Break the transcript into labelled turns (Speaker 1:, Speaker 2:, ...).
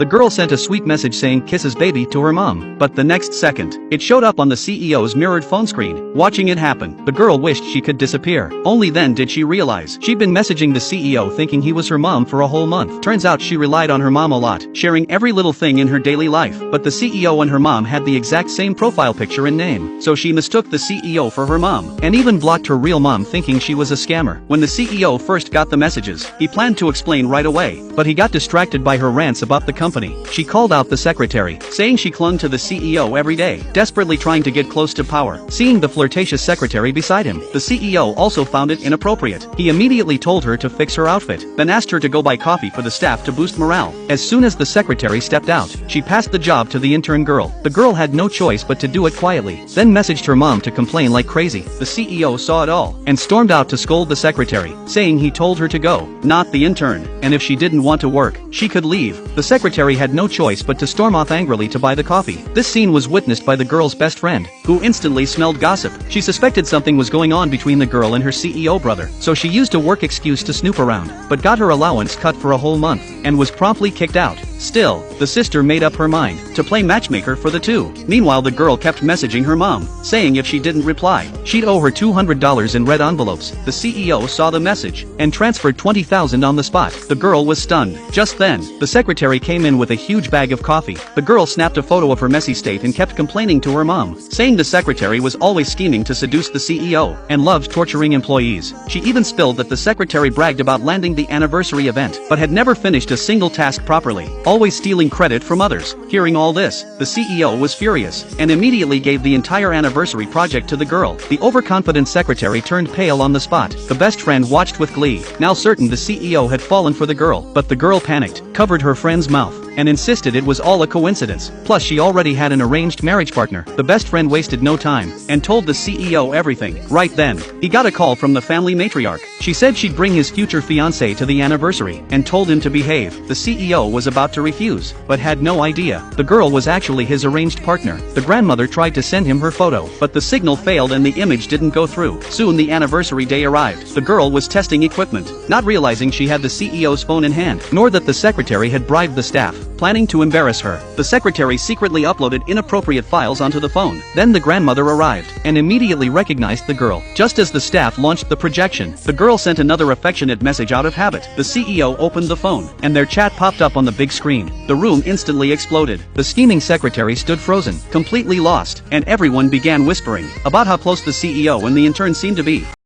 Speaker 1: The girl sent a sweet message saying kisses baby to her mom, but the next second, it showed up on the CEO's mirrored phone screen. Watching it happen, the girl wished she could disappear. Only then did she realize she'd been messaging the CEO thinking he was her mom for a whole month. Turns out she relied on her mom a lot, sharing every little thing in her daily life, but the CEO and her mom had the exact same profile picture and name, so she mistook the CEO for her mom, and even blocked her real mom thinking she was a scammer. When the CEO first got the messages, he planned to explain right away, but he got distracted by her rants about the company. She called out the secretary, saying she clung to the CEO every day, desperately trying to get close to power. Seeing the flirtatious secretary beside him, the CEO also found it inappropriate. He immediately told her to fix her outfit, then asked her to go buy coffee for the staff to boost morale. As soon as the secretary stepped out, she passed the job to the intern girl. The girl had no choice but to do it quietly, then messaged her mom to complain like crazy. The CEO saw it all, and stormed out to scold the secretary, saying he told her to go, not the intern, and if she didn't want to work, she could leave. The secretary had no choice but to storm off angrily to buy the coffee. This scene was witnessed by the girl's best friend, who instantly smelled gossip. She suspected something was going on between the girl and her CEO brother, so she used a work excuse to snoop around, but got her allowance cut for a whole month, and was promptly kicked out. Still, the sister made up her mind to play matchmaker for the two. Meanwhile, the girl kept messaging her mom, saying if she didn't reply, she'd owe her $200 in red envelopes. The CEO saw the message and transferred $20,000 on the spot. The girl was stunned. Just then, the secretary came in with a huge bag of coffee. The girl snapped a photo of her messy state and kept complaining to her mom, saying the secretary was always scheming to seduce the CEO and loved torturing employees. She even spilled that the secretary bragged about landing the anniversary event, but had never finished a single task properly, always stealing credit from others. Hearing all this, the CEO was furious, and immediately gave the entire anniversary project to the girl. The overconfident secretary turned pale on the spot. The best friend watched with glee, now certain the CEO had fallen for the girl, but the girl panicked, covered her friend's mouth, and insisted it was all a coincidence. Plus she already had an arranged marriage partner. The best friend wasted no time, and told the CEO everything. Right then, he got a call from the family matriarch. She said she'd bring his future fiancé to the anniversary, and told him to behave. The CEO was about to refuse, but had no idea the girl was actually his arranged partner. The grandmother tried to send him her photo, but the signal failed and the image didn't go through. Soon the anniversary day arrived. The girl was testing equipment, not realizing she had the CEO's phone in hand, nor that the secretary had bribed the staff. Planning to embarrass her, the secretary secretly uploaded inappropriate files onto the phone. Then the grandmother arrived, and immediately recognized the girl. Just as the staff launched the projection, the girl sent another affectionate message out of habit. The CEO opened the phone, and their chat popped up on the big screen. The room instantly exploded. The scheming secretary stood frozen, completely lost, and everyone began whispering about how close the CEO and the intern seemed to be.